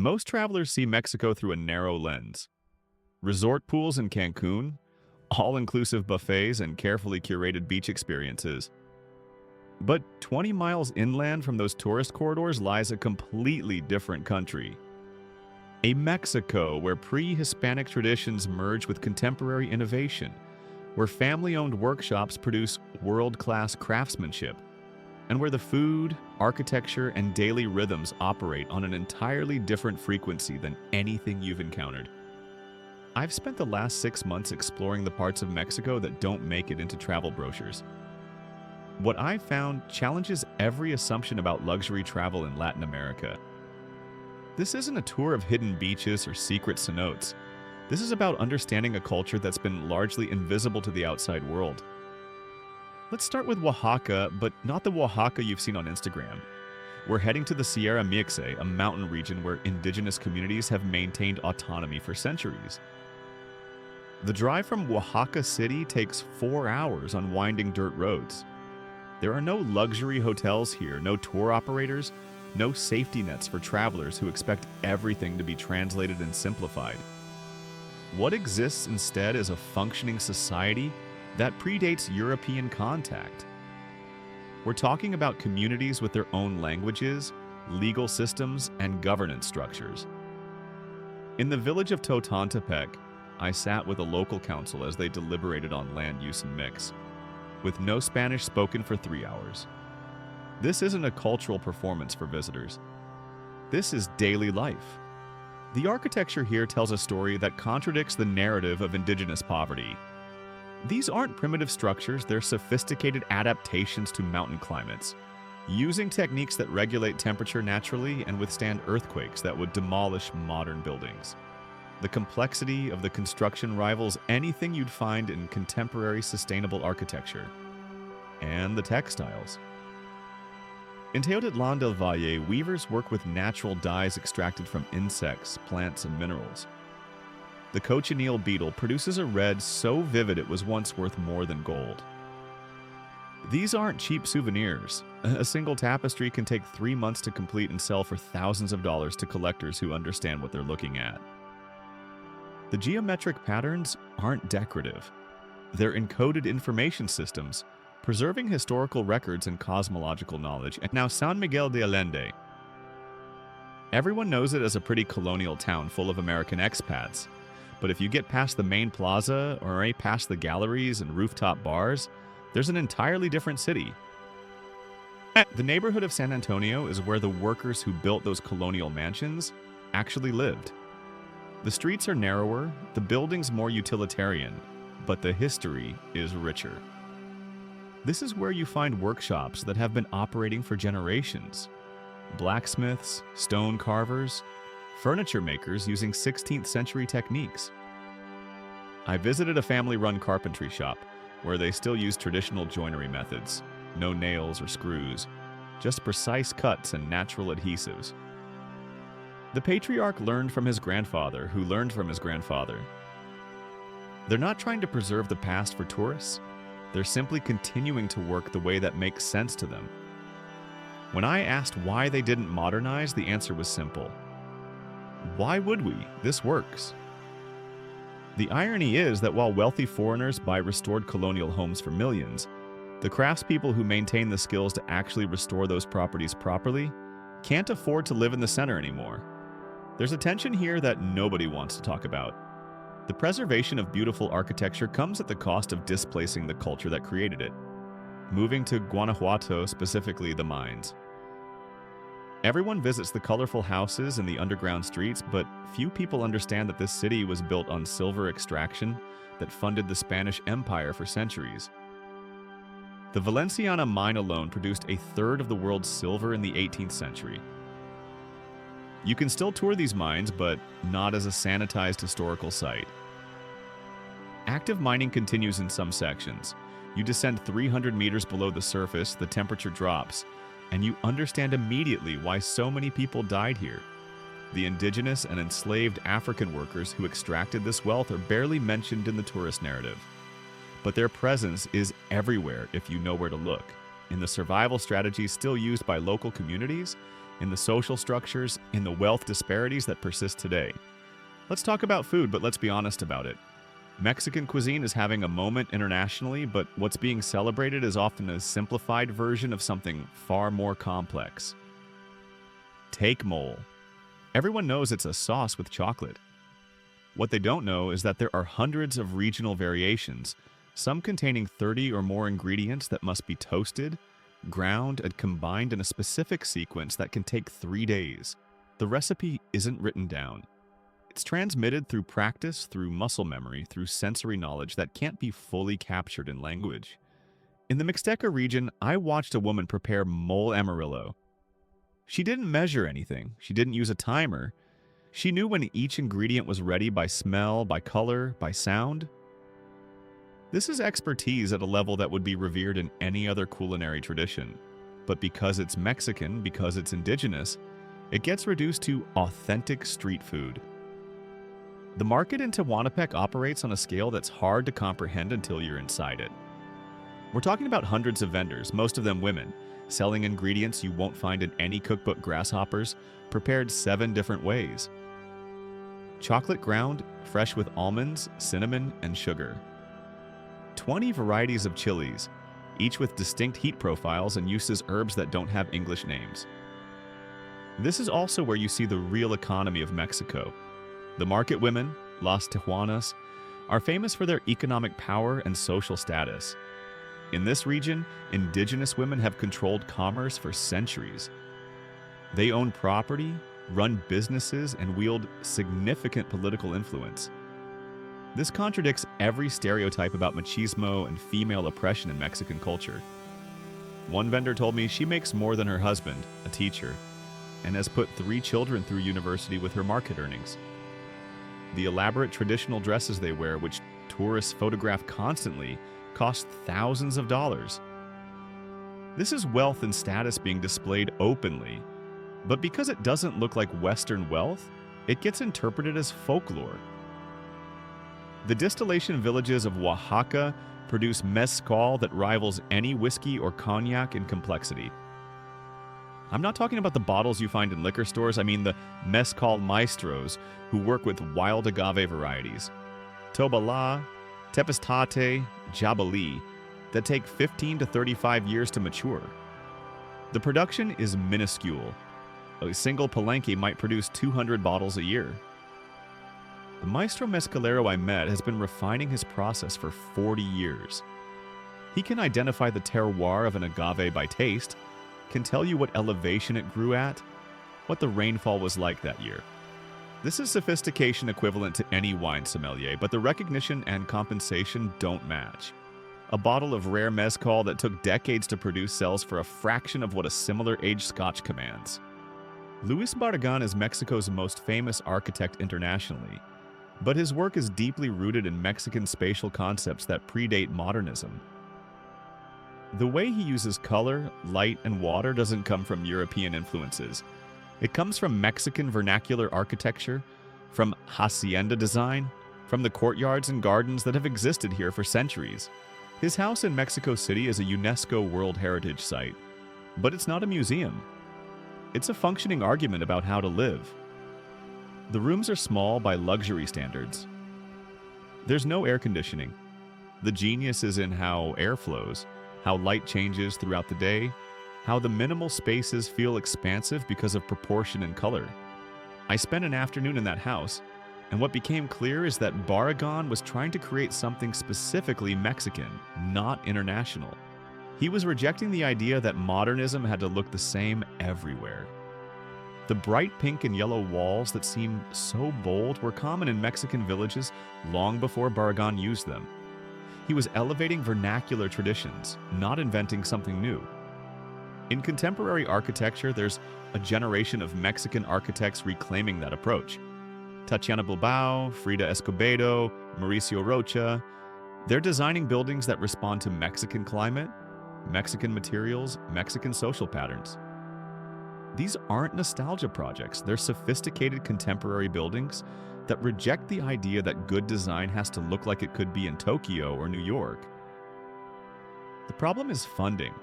Most travelers see Mexico through a narrow lens. Resort pools in Cancun, all-inclusive buffets, and carefully curated beach experiences. But 20 miles inland from those tourist corridors lies a completely different country. A Mexico where pre-Hispanic traditions merge with contemporary innovation, where family-owned workshops produce world-class craftsmanship, and where the food, architecture, and daily rhythms operate on an entirely different frequency than anything you've encountered. I've spent the last 6 months exploring the parts of Mexico that don't make it into travel brochures. What I've found challenges every assumption about luxury travel in Latin America. This isn't a tour of hidden beaches or secret cenotes. This is about understanding a culture that's been largely invisible to the outside world. Let's start with Oaxaca, but not the Oaxaca you've seen on Instagram. We're heading to the Sierra Mixe, a mountain region where indigenous communities have maintained autonomy for centuries. The drive from Oaxaca City takes 4 hours on winding dirt roads. There are no luxury hotels here, no tour operators, no safety nets for travelers who expect everything to be translated and simplified. What exists instead is a functioning society that predates European contact. We're talking about communities with their own languages, legal systems, and governance structures. In the village of Totantepec, I sat with a local council as they deliberated on land use and mix, with no Spanish spoken for 3 hours. This isn't a cultural performance for visitors. This is daily life. The architecture here tells a story that contradicts the narrative of indigenous poverty. These aren't primitive structures, they're sophisticated adaptations to mountain climates, using techniques that regulate temperature naturally and withstand earthquakes that would demolish modern buildings. The complexity of the construction rivals anything you'd find in contemporary sustainable architecture. And the textiles. In Teotitlán del Valle, weavers work with natural dyes extracted from insects, plants, and minerals. The cochineal beetle produces a red so vivid it was once worth more than gold. These aren't cheap souvenirs. A single tapestry can take 3 months to complete and sell for thousands of dollars to collectors who understand what they're looking at. The geometric patterns aren't decorative. They're encoded information systems, preserving historical records and cosmological knowledge. And now San Miguel de Allende. Everyone knows it as a pretty colonial town full of American expats. But if you get past the main plaza or right past the galleries and rooftop bars, there's an entirely different city. The neighborhood of San Antonio is where the workers who built those colonial mansions actually lived. The streets are narrower, the buildings more utilitarian, but the history is richer. This is where you find workshops that have been operating for generations. Blacksmiths, stone carvers, furniture makers using 16th century techniques. I visited a family-run carpentry shop where they still use traditional joinery methods. No nails or screws, just precise cuts and natural adhesives. The patriarch learned from his grandfather, who learned from his grandfather. They're not trying to preserve the past for tourists. They're simply continuing to work the way that makes sense to them. When I asked why they didn't modernize, the answer was simple. Why would we? This works. The irony is that while wealthy foreigners buy restored colonial homes for millions, the craftspeople who maintain the skills to actually restore those properties properly can't afford to live in the center anymore. There's a tension here that nobody wants to talk about. The preservation of beautiful architecture comes at the cost of displacing the culture that created it, moving to Guanajuato, specifically the mines. Everyone visits the colorful houses and the underground streets, but few people understand that this city was built on silver extraction that funded the Spanish Empire for centuries. The Valenciana mine alone produced a third of the world's silver in the 18th century. You can still tour these mines, but not as a sanitized historical site. Active mining continues in some sections. You descend 300 meters below the surface, the temperature drops, and you understand immediately why so many people died here. The indigenous and enslaved African workers who extracted this wealth are barely mentioned in the tourist narrative. But their presence is everywhere if you know where to look, in the survival strategies still used by local communities, in the social structures, in the wealth disparities that persist today. Let's talk about food, but let's be honest about it. Mexican cuisine is having a moment internationally, but what's being celebrated is often a simplified version of something far more complex. Take mole. Everyone knows it's a sauce with chocolate. What they don't know is that there are hundreds of regional variations, some containing 30 or more ingredients that must be toasted, ground, and combined in a specific sequence that can take 3 days. The recipe isn't written down. It's transmitted through practice, through muscle memory, through sensory knowledge that can't be fully captured in language. In the Mixteca region, I watched a woman prepare mole amarillo. She didn't measure anything. She didn't use a timer. She knew when each ingredient was ready by smell, by color, by sound. This is expertise at a level that would be revered in any other culinary tradition. But because it's Mexican, because it's indigenous, it gets reduced to authentic street food. The market in Tehuantepec operates on a scale that's hard to comprehend until you're inside it. We're talking about hundreds of vendors, most of them women, selling ingredients you won't find in any cookbook: grasshoppers, prepared 7 different ways. Chocolate ground, fresh with almonds, cinnamon, and sugar. 20 varieties of chilies, each with distinct heat profiles and uses herbs that don't have English names. This is also where you see the real economy of Mexico. The market women, Las Tejuanas, are famous for their economic power and social status. In this region, indigenous women have controlled commerce for centuries. They own property, run businesses, and wield significant political influence. This contradicts every stereotype about machismo and female oppression in Mexican culture. One vendor told me she makes more than her husband, a teacher, and has put 3 children through university with her market earnings. The elaborate traditional dresses they wear, which tourists photograph constantly, cost thousands of dollars. This is wealth and status being displayed openly, but because it doesn't look like Western wealth, it gets interpreted as folklore. The distillation villages of Oaxaca produce mezcal that rivals any whiskey or cognac in complexity. I'm not talking about the bottles you find in liquor stores. I mean the mezcal maestros who work with wild agave varieties, Tobala, Tepestate, Jabali, that take 15 to 35 years to mature. The production is minuscule. A single palenque might produce 200 bottles a year. The maestro mezcalero I met has been refining his process for 40 years. He can identify the terroir of an agave by taste, can tell you what elevation it grew at, what the rainfall was like that year. This is sophistication equivalent to any wine sommelier, but the recognition and compensation don't match. A bottle of rare mezcal that took decades to produce sells for a fraction of what a similar aged Scotch commands. Luis Barragan is Mexico's most famous architect internationally, but his work is deeply rooted in Mexican spatial concepts that predate modernism. The way he uses color, light, and water doesn't come from European influences. It comes from Mexican vernacular architecture, from hacienda design, from the courtyards and gardens that have existed here for centuries. His house in Mexico City is a UNESCO World Heritage Site, but it's not a museum. It's a functioning argument about how to live. The rooms are small by luxury standards. There's no air conditioning. The genius is in how air flows, how light changes throughout the day, how the minimal spaces feel expansive because of proportion and color. I spent an afternoon in that house, and what became clear is that Barragan was trying to create something specifically Mexican, not international. He was rejecting the idea that modernism had to look the same everywhere. The bright pink and yellow walls that seemed so bold were common in Mexican villages long before Barragan used them. He was elevating vernacular traditions, not inventing something new. In contemporary architecture, there's a generation of Mexican architects reclaiming that approach. Tatiana Bilbao, Frida Escobedo, Mauricio Rocha, they're designing buildings that respond to Mexican climate, Mexican materials, Mexican social patterns. These aren't nostalgia projects, they're sophisticated contemporary buildings that reject the idea that good design has to look like it could be in Tokyo or New York. The problem is funding.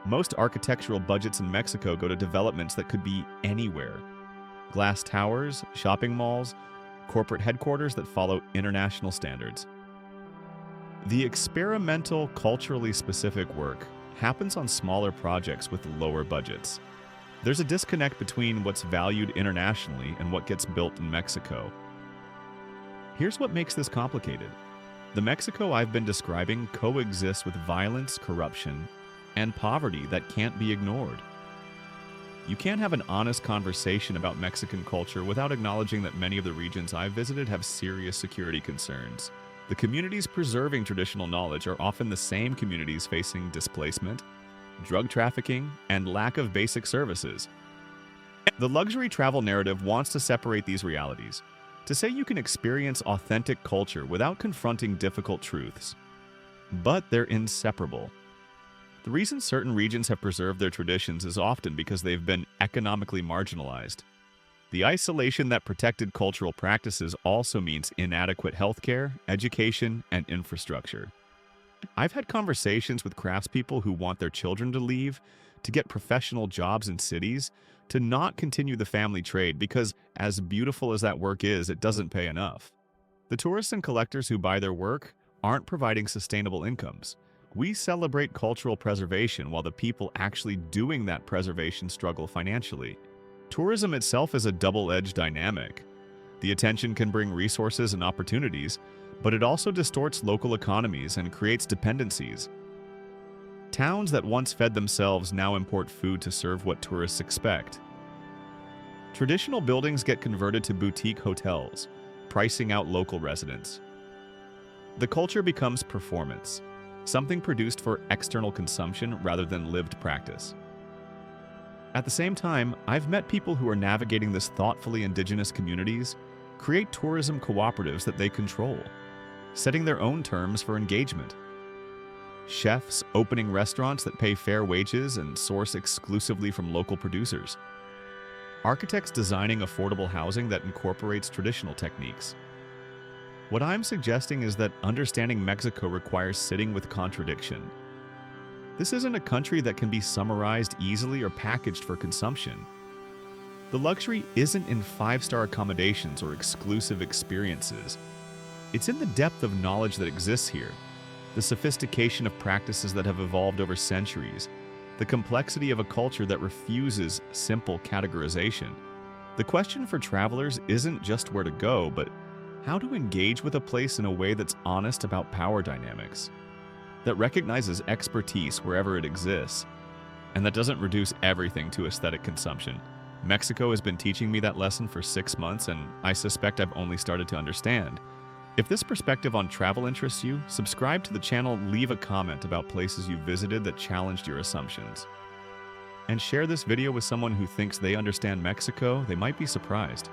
Most architectural budgets in Mexico go to developments that could be anywhere. Glass towers, shopping malls, corporate headquarters that follow international standards. The experimental, culturally specific work happens on smaller projects with lower budgets. There's a disconnect between what's valued internationally and what gets built in Mexico. Here's what makes this complicated. The Mexico I've been describing coexists with violence, corruption, and poverty that can't be ignored. You can't have an honest conversation about Mexican culture without acknowledging that many of the regions I've visited have serious security concerns. The communities preserving traditional knowledge are often the same communities facing displacement, drug trafficking, and lack of basic services. The luxury travel narrative wants to separate these realities, to say you can experience authentic culture without confronting difficult truths. But they're inseparable. The reason certain regions have preserved their traditions is often because they've been economically marginalized. The isolation that protected cultural practices also means inadequate healthcare, education, and infrastructure. I've had conversations with craftspeople who want their children to leave, to get professional jobs in cities, to not continue the family trade because, as beautiful as that work is, it doesn't pay enough. The tourists and collectors who buy their work aren't providing sustainable incomes. We celebrate cultural preservation while the people actually doing that preservation struggle financially. Tourism itself is a double-edged dynamic. The attention can bring resources and opportunities, but it also distorts local economies and creates dependencies. Towns that once fed themselves now import food to serve what tourists expect. Traditional buildings get converted to boutique hotels, pricing out local residents. The culture becomes performance, something produced for external consumption rather than lived practice. At the same time, I've met people who are navigating this thoughtfully. Indigenous communities create tourism cooperatives that they control, setting their own terms for engagement. Chefs opening restaurants that pay fair wages and source exclusively from local producers. Architects designing affordable housing that incorporates traditional techniques. What I'm suggesting is that understanding Mexico requires sitting with contradiction. This isn't a country that can be summarized easily or packaged for consumption. The luxury isn't in five-star accommodations or exclusive experiences. It's in the depth of knowledge that exists here, the sophistication of practices that have evolved over centuries, the complexity of a culture that refuses simple categorization. The question for travelers isn't just where to go, but how to engage with a place in a way that's honest about power dynamics, that recognizes expertise wherever it exists, and that doesn't reduce everything to aesthetic consumption. Mexico has been teaching me that lesson for 6 months, and I suspect I've only started to understand. If this perspective on travel interests you, subscribe to the channel, leave a comment about places you visited that challenged your assumptions. And share this video with someone who thinks they understand Mexico. They might be surprised.